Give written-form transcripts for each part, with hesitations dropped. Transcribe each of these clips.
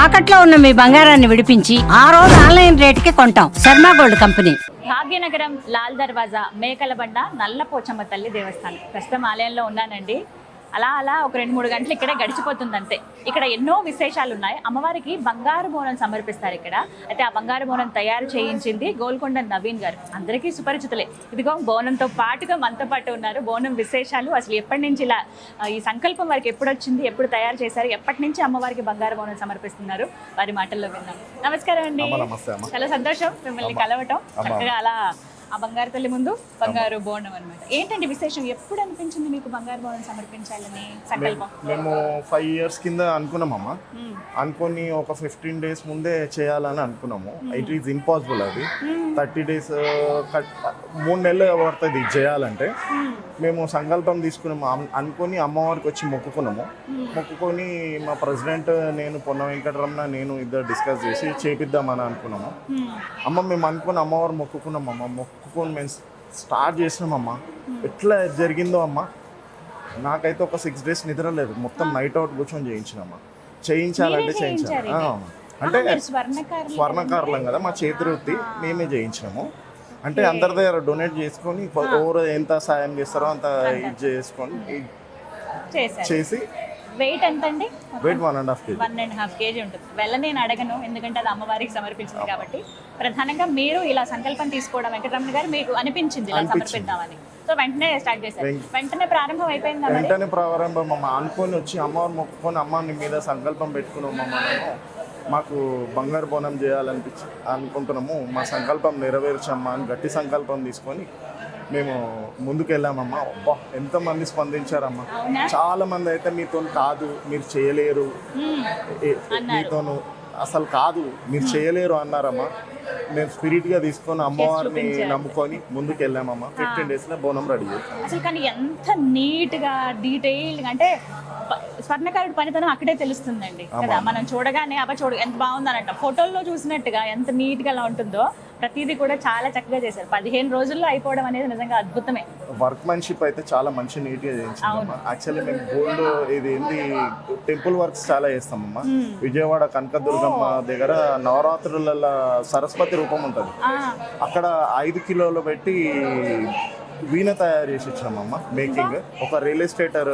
తాకట్లో ఉన్న మీ బంగారాన్ని విడిపించి ఆ రోజు ఆన్లైన్ రేటుకి కొంటాం. Sharma gold company. భాగ్యనగరం లాల్ దర్వాజా మేకలబండ నల్లపోచమ్మ తల్లి దేవస్థానం. ప్రస్తుతం ఆలయంలో ఉన్నానండి. అలా ఒక 2-3 గంటలు ఇక్కడే గడిచిపోతుంది అంతే. ఇక్కడ ఎన్నో విశేషాలు ఉన్నాయి. అమ్మవారికి బంగారు బోనం సమర్పిస్తారు ఇక్కడ. అయితే ఆ బంగారు బోనం తయారు చేయించింది గోల్కొండ నవీన్ గారు. అందరికీ సుపరిచితులే. ఇదిగో బోనంతో పాటుగా మనతో పాటు ఉన్నారు. బోనం విశేషాలు, అసలు ఎప్పటి నుంచి ఇలా ఈ సంకల్పం వారికి ఎప్పుడు వచ్చింది, ఎప్పుడు తయారు చేశారు, ఎప్పటి నుంచి అమ్మవారికి బంగారు బోనం సమర్పిస్తున్నారు, వారి మాటల్లో విన్నాం. నమస్కారం అండి. చాలా సంతోషం మిమ్మల్ని కలవటం. చక్కగా అలా ఆ బంగారు తల్లి ముందు బంగారు బోనం అనమాట. ఏంటండి విశేషం? ఎప్పుడు అనిపించింది మీకు బంగారు బోనం సమర్పించాలని సంకల్పం? మేము 5 years కింద అనుకున్నామమ్మా. అనుకొని ఒక 15 days ముందే చేయాలని అనుకున్నాము. It is impossible. అది 30 days 3 నెలలు పడుతుంది చేయాలంటే. మేము సంకల్పం తీసుకున్నాము. అనుకొని అమ్మవారికి వచ్చి మొక్కుకున్నాము. మొక్కుకొని మా ప్రెసిడెంట్ నేను పొన్న వెంకటరమణ నేను ఇద్దరు డిస్కస్ చేసి చేపిద్దామని అనుకున్నాము. మేము అనుకుని అమ్మవారు మొక్కుకున్నాం. మొక్కుకొని మేము స్టార్ట్ చేసినామమ్మా. ఎట్లా జరిగిందో అమ్మ, నాకైతే ఒక 6 days నిద్ర లేదు. మొత్తం నైట్ అవుట్ కూర్చొని చేయించినమ్మా. చేయించాలంటే చేయించాలి. అంటే స్వర్ణకారులం కదా, మా చేతి వృత్తి మేమే చేయించినాము. అంటే అందరి దగ్గర డొనేట్ చేసుకొని ఎవరు ఎంత సాయం చేస్తారో అంత ఇది చేసుకొని చేసి. వెయిట్ ఎంత అండి? Wait 1.5 kg. 1.5 kg ఉంటుంది. నేను అడగను, ఎందుకంటే అది అమ్మవారికి సమర్పించింది కాబట్టి. ప్రధానంగా మీరు ఇలా సంకల్పం తీసుకోవడం వెంకటరమణ గారు మీకు అనిపించింది ఇలా సమర్పిద్దామని. సో వెంటనే స్టార్ట్ చేశారు. వెంటనే ప్రారంభం అయిపోయింది. వెంటనే ప్రారంభం అమ్మ. అనుకొని వచ్చి అమ్మవారు మొక్కుకొని అమ్మని మీద సంకల్పం పెట్టుకున్నాము. మాకు బంగారు బోనం అనుకుంటున్నాము. మా సంకల్పం నెరవేర్చమ్మా అని గట్టి సంకల్పం తీసుకొని మేము ముందుకు వెళ్ళామమ్మా. అబ్బా ఎంతమంది స్పందించారమ్మా. చాలా మంది అయితే మీతో కాదు, మీరు చేయలేరు, మీతోను అసలు కాదు, మీరు చేయలేరు అన్నారమ్మా. మేము స్పిరిట్గా తీసుకొని అమ్మవారిని నమ్ముకొని ముందుకు వెళ్ళామమ్మా. 15 days బోనం రెడీ చేస్తాం. అసలు కానీ ఎంత నీట్గా డీటెయిల్గా, అంటే స్వర్ణకారుడి పనితనం అక్కడే తెలుస్తుందండి కదా. మనం చూడగానే ఎంత బాగుందని అంట. ఫోటోల్లో చూసినట్టుగా ఎంత నీట్గా ఎలా ఉంటుందో ప్రతిదీ కూడా చాలా చక్కగా చేశారు. 15 రోజుల్లో అయిపోవడం అనేది నిజంగా అద్భుతమే. వర్క్మెన్షిప్ అయితే చాలా మంచి నీట్గా చేయించాం. యాక్చువల్లీ మేము గోల్డ్ ఇది ఏంటి టెంపుల్ వర్క్స్ చాలా చేస్తామమ్మా. విజయవాడ కనకదుర్గమ్మ దగ్గర నవరాత్రుల సరస్వతి రూపం ఉంటుంది. అక్కడ 5 కిలోలు పెట్టి వీణ తయారు చేసి ఇచ్చామమ్మా. మేకింగ్ ఒక రియల్ ఎస్టేటర్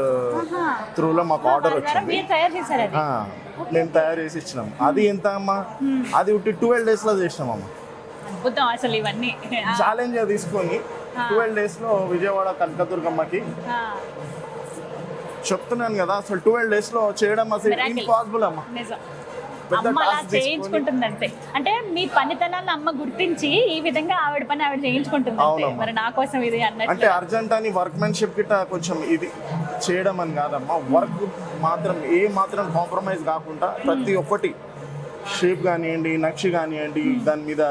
త్రూలో మాకు ఆర్డర్ వచ్చింది. మేము తయారు చేసి ఇచ్చినాము. అది ఎంత అమ్మా? అది 12 days చేసినామమ్మా. అసలు ఇవన్నీ ఛాలెంజ్ తీసుకొని 12 days విజయవాడ కనకదుర్గమ్మకి చెప్తున్నాను కదా. అసలు 12 days చేయడం అసలు ఇంపాసిబుల్ అమ్మా. అమ్మ అలా చేయించుకుంటుందంటే, అంటే మీ పనితనాన్ని అమ్మ గుర్తించి ఈ విధంగా ఆవిడ పని ఆవిడ చేయించుకుంటుంది. మరి నా కోసం ఇది అన్నట్టు అంటే అర్జెంట్ అని వర్క్మెన్షిప్ గిట్ట కొంచెం ఇది చేయడం అని కాదమ్మా. వర్క్ మాత్రం మాత్రం కాంప్రమైజ్ కాకుండా ప్రతి ఒక్కటి షేప్ కానివ్వండి, నక్షి కానివ్వండి, దాని మీద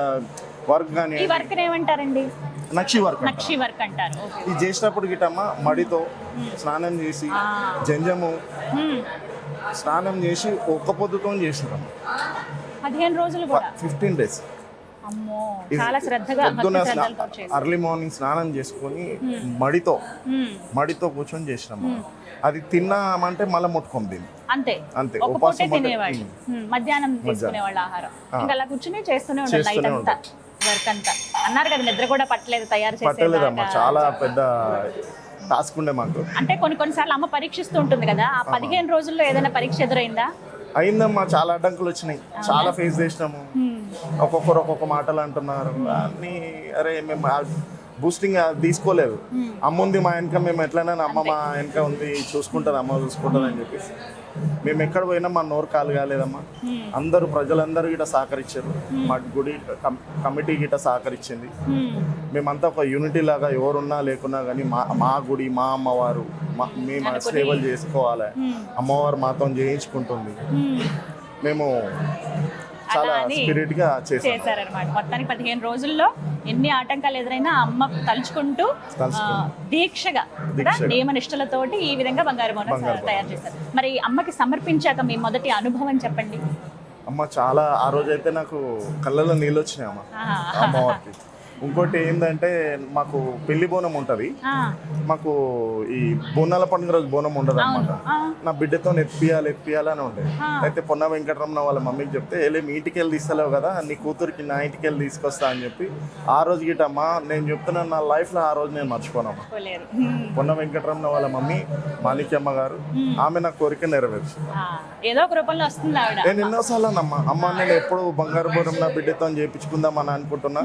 వర్క్ కానివ్వండి. ఈ వర్క్ ఏమంటారండి? నక్షి వర్క్ అంటారు. ఇది చేసినప్పుడు గిట్టమ్మా మడితో స్నానం చేసి జంజము స్నానం చేసి ఒక్క పొద్దుతో చేసినాం. 15 రోజులు కూడా 15 days. అమ్మో, చాలా శ్రద్ధగా అర్లీ మార్నింగ్ స్నానం చేసుకొని మడితో కూర్చొని చేసినాము. అది తిన్నామంటే మళ్ళీ ముట్టుకోం దీన్ని. అంతే ఉపాసం తినేవాళ్ళు. మధ్యాహ్నం తీసుకునేవాళ్ళు ఆహారం. ఇంకా అలా కూర్చొని చేస్తూనే ఉండాలి నైట్ అంతా, వర్క్ అంతా. అన్నారు కదా నిద్ర కూడా పట్టలేదు తయారు పట్టలేదమ్మా. చాలా పెద్ద టాస్క్ ఉండే మాకు. అంటే కొన్నిసార్లు అమ్మ పరీక్షిస్తూ ఉంటుంది కదా. ఆ 15 రోజుల్లో ఏదైనా పరీక్ష ఎదురైందా? అయిందమ్మా. చాలా అడ్డంకులు వచ్చినాయి, చాలా ఫేస్ చేసినాము. ఒక్కొక్కరు ఒక్కొక్క మాటలు అంటున్నారు అన్నీ. అరే మేము బూస్టింగ్ తీసుకోలేదు. అమ్మ ఉంది మా వెనక, మేము ఎట్లయినా అమ్మ మా వెనక ఉంది, చూసుకుంటుంది అమ్మ చూసుకుంటుంది అని చెప్పేసి మేము ఎక్కడ పోయినా మా నోరు కాలు కాలేదమ్మా. అందరూ ప్రజలందరూ గిట్ట సహకరించారు. మా గుడి కమిటీ గిట్ట సహకరించింది. మేమంతా ఒక యూనిటీ లాగా ఎవరున్నా లేకున్నా కానీ మా గుడి మా అమ్మవారు మేము సేవలు చేసుకోవాలి. అమ్మవారు మాతో చేయించుకుంటుంది. మేము చాలా స్పిరిట్ గా చేశారనమాట. మొత్తానికి 15 రోజుల్లో ఎన్ని ఆటంకాలు ఎదురైనా అమ్మ తలుచుకుంటూ దీక్షగా నియమ నిష్ఠలతోటి ఈ విధంగా బంగారు బోనం తయారు చేశారు. మరి అమ్మకి సమర్పించాక మీ మొదటి అనుభవం చెప్పండి. అమ్మ చాలా ఆ రోజైతే నాకు కళ్ళలో నీళ్ళు వచ్చినాయి అమ్మ. అమ్మవారికి ఇంకోటి ఏంటంటే మాకు పెళ్లి బోనం ఉంటుంది. ఆ, మాకు ఈ బోనాల పండుగ రోజు బోనం ఉండదు అనమాట. నా బిడ్డతో ఎత్తిపియాలని ఉండేది. అయితే పొన్న వెంకటరమణ వాళ్ళ మమ్మీకి చెప్తే వెళ్ళి మీ ఇంటికి వెళ్ళి తీస్తలేవు కదా, నీ కూతురికి నా ఇంటికి వెళ్ళి తీసుకొస్తా అని చెప్పి ఆ రోజు గిటమ్మా నేను చెప్తున్నాను, నా లైఫ్లో ఆ రోజు నేను మర్చిపోనమ్మా. పోలేరు. పొన్న వెంకటరమణ వాళ్ళ మమ్మీ మాణిక్యమ్మ గారు, ఆమె నా కోరిక నెరవేర్చు. ఆ, ఏదో ఒక రూపంలో వస్తుంది ఆవిడ. నేను ఎన్నోసార్లు అమ్మ నేను ఎప్పుడు బంగారు బోనం నా బిడ్డతో చేయించుకుందామని అనుకుంటున్నా,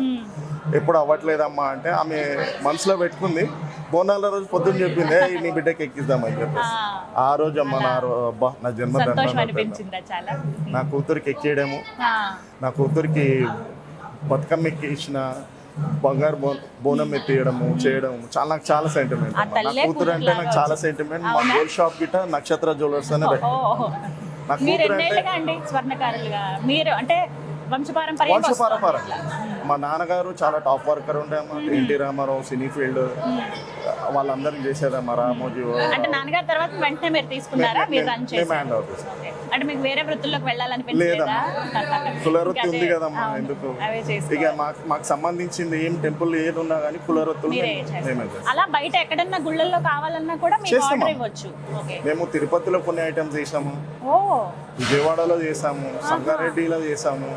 ఎప్పుడు అవ్వట్లేదమ్మా అంటే ఆమె మనసులో పెట్టుకుంది. బోనాల రోజు పొద్దున్న చెప్పింది, "ఏయ్, నీ బిడ్డకి ఎక్కిద్దామని చెప్పేసి ఆ రోజు అమ్మ అబ్బా నా సంతోషం జన్మదినం అనిపించిందా చాలా? నా కూతురికి ఎక్కేయడము, ఆ, నా కూతురికి బతుకమ్మ ఎక్కించిన బంగారు బోనం ఎత్తియడము చేయడం నాకు చాలా సెంటిమెంట్. నా తల్లే కూతురు అంటే నాకు చాలా సెంటిమెంట్. మా గోల్డ్ షాప్ గిట్ట నక్షత్ర జ్యువెలర్స్ అనే ఓ, నా మీరు కూతురు అంటే ఎన్నేళ్ళుగా అండి స్వర్ణకారులుగా? మీరు అంటే వంశపారంపర్యం మా నాన్నగారు చాలా టాప్ వర్కర్ ఉండే అమ్మా. ఎన్టీ రామారావు సినీ ఫీల్డ్ వాళ్ళందరికీ చేసేదమ్మా. రామోజీ అంటే నాన్నగారి తర్వాత వెంటనే మీరు తీసుకున్నారా? మీరు రన్ చేసి హ్యాండ్ అవుట్ అంటే మీకు వేరే వృత్తుల్లోకి వెళ్ళాలనిపించలేదా? కులవృత్తి ఉంది కదమ్మా, ఎందుకు అవే చేసి ఇక మాకు సంబంధించింది ఏం టెంపుల్ ఏది ఉన్నా కానీ కులవృత్తులు మీరే మేమే చేస్తారు. అలా బయట ఎక్కడన్నా గుళ్ళల్లో కావాలన్నా కూడా మీకు ఆర్డర్ ఇవ్వచ్చు. ఓకే. మేము తిరుపతిలో కొన్ని ఐటమ్స్ చేసాము, ఓ, విజయవాడలో చేసాము, సంగారెడ్డిలో చేసాము,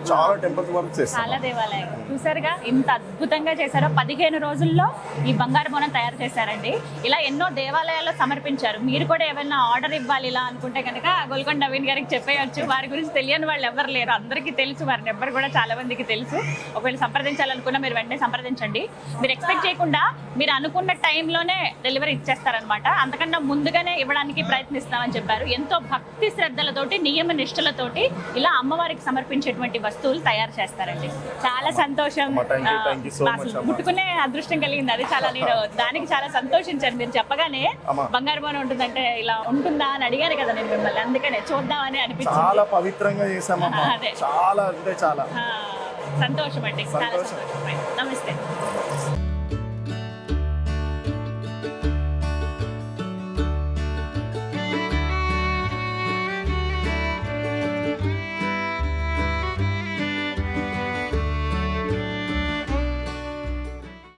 చాలా టెంపుల్స్ వర్క్ చేస్తాం. చాలా దేవాలయం చూసారుగా, ఇంత అద్భుతంగా చేశారో. 15 రోజుల్లో ఈ బంగారు బోనం తయారు చేశారండి. ఇలా ఎన్నో దేవాలయాల్లో సమర్పించారు. మీరు కూడా ఏమైనా ఆర్డర్ ఇవ్వాలి ఇలా అనుకుంటే కనుక గోల్కొండ నవీన్ గారికి చెప్పేయచ్చు. వారి గురించి తెలియని వాళ్ళు ఎవరు లేరు, అందరికీ తెలుసు. వారి నెంబర్ కూడా చాలా మందికి తెలుసు. ఒకవేళ సంప్రదించాలనుకున్నా మీరు వెంటనే సంప్రదించండి. మీరు ఎక్స్పెక్ట్ చేయకుండా మీరు అనుకున్న టైంలోనే డెలివరీ ఇచ్చేస్తారనమాట. అంతకన్నా ముందుగానే ఇవ్వడానికి ప్రయత్నిస్తామని చెప్పారు. ఎంతో భక్తి శ్రద్ధలతోటి నియమ నిష్ఠలతోటి ఇలా అమ్మవారికి సమర్పించేటువంటి వస్తువులు తయారు చేస్తారండి. చాలా సంతోషం. ముట్టుకునే అదృష్టం కలిగింది. అది చాలా, నేను దానికి చాలా సంతోషించాను. మీరు చెప్పగానే బంగారు బోనం ఉంటుందంటే ఇలా ఉంటుందా అని అడిగాను కదా నేను మిమ్మల్ని, అందుకనే చూద్దామని అనిపించింది. చాలా పవిత్రంగా చేసామమ్మా. అదే చాలా అంటే చాలా సంతోషం అండి. చాలా సంతోషం. నమస్తే.